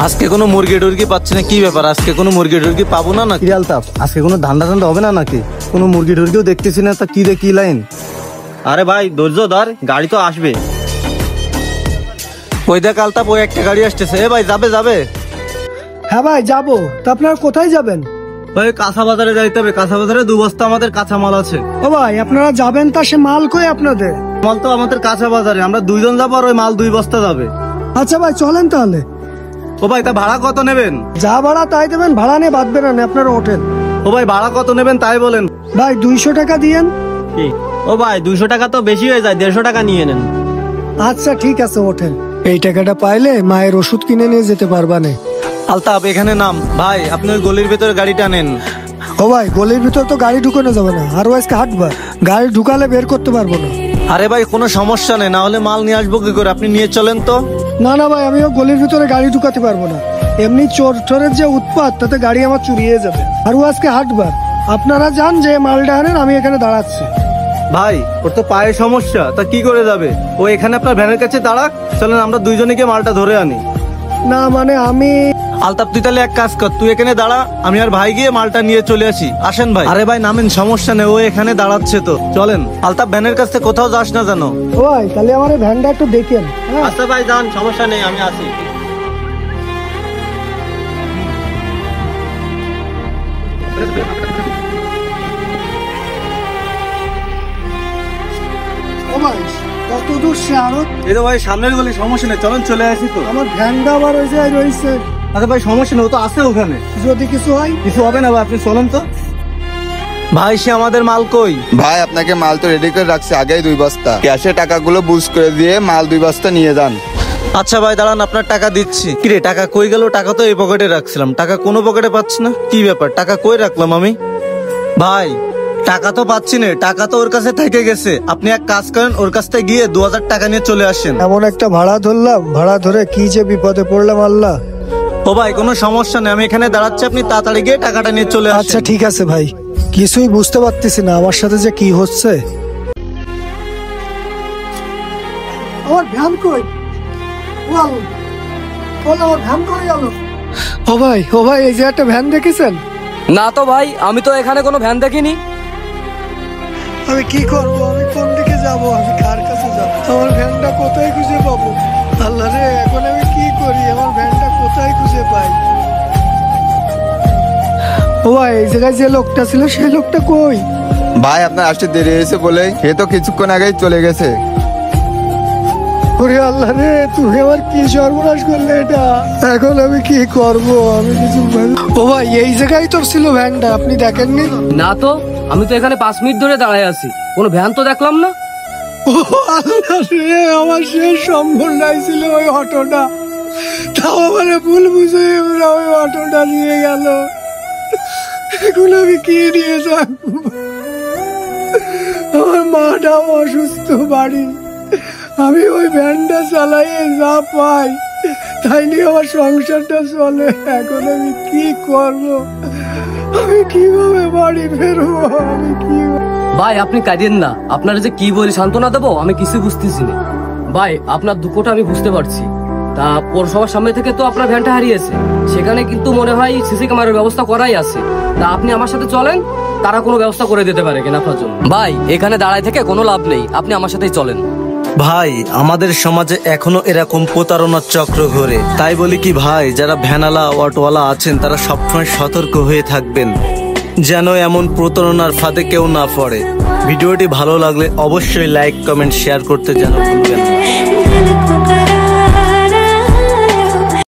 আজকে কোনো মুরগি টুরগি পাচ্ছি না, কি ব্যাপার? আজকে কোনো মুরগি টুরগি পাবো না নাকি? আলতাফ, আজকে কোনো ধান্দা টান্দা হবে না নাকি? কোনো মুরগি টুরগিও দেখতেছি না, তা কি রে কি লাইন? আরে ভাই ধৈর্য ধর, গাড়ি তো আসবে। ওই দেখ আলতাফ, ওই একটা গাড়ি আসতেছে। এ ভাই যাবে যাবে? হ্যাঁ ভাই যাবো। তা আপনারা কোথায় যাবেন? ভাই কাঁচা বাজারে যাইতে হবে, কাঁচা বাজারে 2 বস্তা আমাদের কাঁচা মাল আছে। ও ভাই আপনারা যাবেন, তা সে মাল কই আপনাদের? মাল তো আমাদের কাঁচা বাজারে, আমরা 2 জন যাবো আর ওই মাল 2 বস্তা যাবে। আচ্ছা ভাই চলেন তাহলে। ও ভাই তা ভাড়া কত নেবেন? যা ভাড়া তাই দেবেন, ভাড়া নিয়ে বাঁধবেন না, আপনারা ওঠেন। ও ভাই ভাড়া কত নেবেন তাই বলেন। ভাই 200 টাকা দিয়েন। ও ভাই 200 টাকা তো বেশি হয়ে যায়, 150 টাকা নিয়ে নেন। আচ্ছা ঠিক আছে ওঠেন। এই টাকাটা পাইলে মায়ের ওষুধ কিনে নিয়ে যেতে পারবা না। আলতাফ এখানে নাম। ভাই আপনি ওই গলির ভেতরে গাড়িটা নেন। ও ভাই গলির ভিতর তো গাড়ি ঢুকানো যাবে না, আর আজকে হাঁটবা, গাড়ি ঢুকালে বের করতে পারবো না। আরে ভাই কোনো সমস্যা নেই, না হলে মাল নিয়ে আসবো কি করে? আপনি নিয়ে চলেন তো। না না ভাই, আমিও গলির ভিতরে গাড়ি ঢুকাতে পারবো না, এমনি চোর টোরের যে উৎপাত, তাতে গাড়ি আমার চুরিয়ে যাবে। আর আজকে হাঁটবার, আপনারা যান যে মালটা আনেন, আমি এখানে দাঁড়াচ্ছি। ভাই ওর তো পায়ে সমস্যা, তা কি করে যাবে? ও এখানে আপনার ভ্যানের কাছে দাঁড়াক, চলেন আমরা 2 জনে গিয়ে মালটা ধরে আনি। না মানে আমি। আলতাফ তুই তাহলে এক কাজ কর, তুই এখানে দাঁড়া, আমি আর ভাই গিয়ে মালটা নিয়ে চলে আসি। আসেন ভাই। আরে ভাই নামেন, সমস্যা নেই, ও এখানে দাঁড়াচ্ছে তো। চলেন। আলতাফ ভ্যানের কাছে কোথাও যাস না জানো। ও ভাই তাহলে আমার এই ভ্যানটা একটু দেখেন। হ্যাঁ আচ্ছা ভাই যান, সমস্যা নেই, আমি আসি। ও ভাই কত দূর সে আরো? এই তো ভাই সামনের গলি, সমস্যা নেই, চলেন চলে আসি তো। আমার ভ্যানটা আবার ওই জায়গায় রয়েছে। আচ্ছা ভাই সমস্যা নেই, ও তো আছে ওখানে। যদি কিছু হয়? কিছু হবে না ভাই, আপনি চলেন তো। ভাই সে আমাদের মাল কই? ভাই আপনাকে মাল তো রেডি করে রাখছে, আগেই 2 বস্তা। ক্যাশে টাকাগুলো বুঝ করে দিয়ে মাল 2 বস্তা নিয়ে যান। আচ্ছা ভাই দাঁড়ান, আপনার টাকা দিচ্ছি। কিরে টাকা কই গেল? টাকা তো এই পকেটে রাখছিলাম, টাকা কোনো পকেটে পাচ্ছি না, কি ব্যাপার? টাকা কই রাখলাম আমি? ভাই টাকা তো পাচ্ছি না, টাকা তো ওর কাছে থেকে গেছে। আপনি এক কাজ করেন, ওর কাছ থেকে গিয়ে 2000 টাকা নিয়ে চলে আসেন। এমন একটা ভাড়া ধরলাম, ভাড়া ধরে কি যে বিপদে পড়লাম আল্লাহ। ও ভাই কোনো সমস্যা নেই, আমি এখানে দাঁড়াচ্ছি, আপনি তাড়াতাড়ি গিয়ে টাকাটা নিয়ে চলে আসেন। আচ্ছা ঠিক আছে ভাই, কিছুই বুঝতে পারতেছি না আমার সাথে যে কি হচ্ছে। আমার ভ্যান কই? আমার ভ্যান কই গেল? ও ভাই এই যে একটা ভ্যান দেখেছেন? না তো ভাই, আমি তো এখানে কোনো ভ্যান দেখিনি। আমি কি করব? আমি কোন দিকে যাব? আমি কার কাছে যাব? আমার ভ্যানটা কোথায় খুঁজে পাবো? আল্লাহ রে, এখন আমি কি করি? আমার ভ্যানটা কোথায় খুঁজে পাই? ও ভাই এই জায়গায় যে লোকটা ছিল, সেই লোকটা কই? ভাই আপনার আসতে দেরি হয়েছে বলে এ তো কিছুক্ষণ আগেই চলে গেছে। ওরে আল্লাহ রে, তুমি আমার কি সর্বনাশ করলে এটা? এখন আমি কি করব? আমি কিছু ও ভাই এই জায়গায় তো ছিল ভ্যানটা, আপনি দেখেননি? না তো, আমি তো এখানে 5 মিনিট ধরে দাঁড়ায় আছি, কোনো ভ্যান তো দেখলাম না। ও আল্লাহ রে, আমার শেষ সম্বলটাই ছিল ওই অটোটা, তাও আমার ভুল বুঝে ওই অটোটা নিয়ে গেল। এখন আমি কি নিয়ে যাব? আমার মাটাও অসুস্থ বাড়ি, আমি ওই ভ্যানটা চালাইয়ে যা পাই তাই নিয়ে আমার সংসারটা চলে। এখন আমি কি করব? আমি কিভাবে বাড়ি ফেরবো? আমি কি? ভাই আপনি কাঁদেন না, আপনারা যে কি বলি সান্ত্বনা দেবো আমি কিছু বুঝতেছি না। ভাই আপনার দুঃখটা আমি বুঝতে পারছি। তা পৌরসভার সামনে থেকে তো আপনার ভ্যানটা হারিয়েছে, সেখানে কিন্তু মনে হয় সিসি ক্যামেরার ব্যবস্থা করাই আছে। তা আপনি আমার সাথে চলেন, তারা কোনো ব্যবস্থা করে দিতে পারে কিনা আপনার জন্য। ভাই এখানে দাঁড়ায় থেকে কোনো লাভ নেই, আপনি আমার সাথেই চলেন। ভাই আমাদের সমাজে এখনো এরকম প্রতারণার চক্র ঘোরে, তাই বলি কি ভাই, যারা ভ্যানালা অটোওয়ালা আছেন তারা সবসময় সতর্ক হয়ে থাকবেন, যেন এমন প্রতারণার ফাঁদে কেউ না পড়ে। ভিডিওটি ভালো লাগলে অবশ্যই লাইক কমেন্ট শেয়ার করতে যেন ভুলবেন না।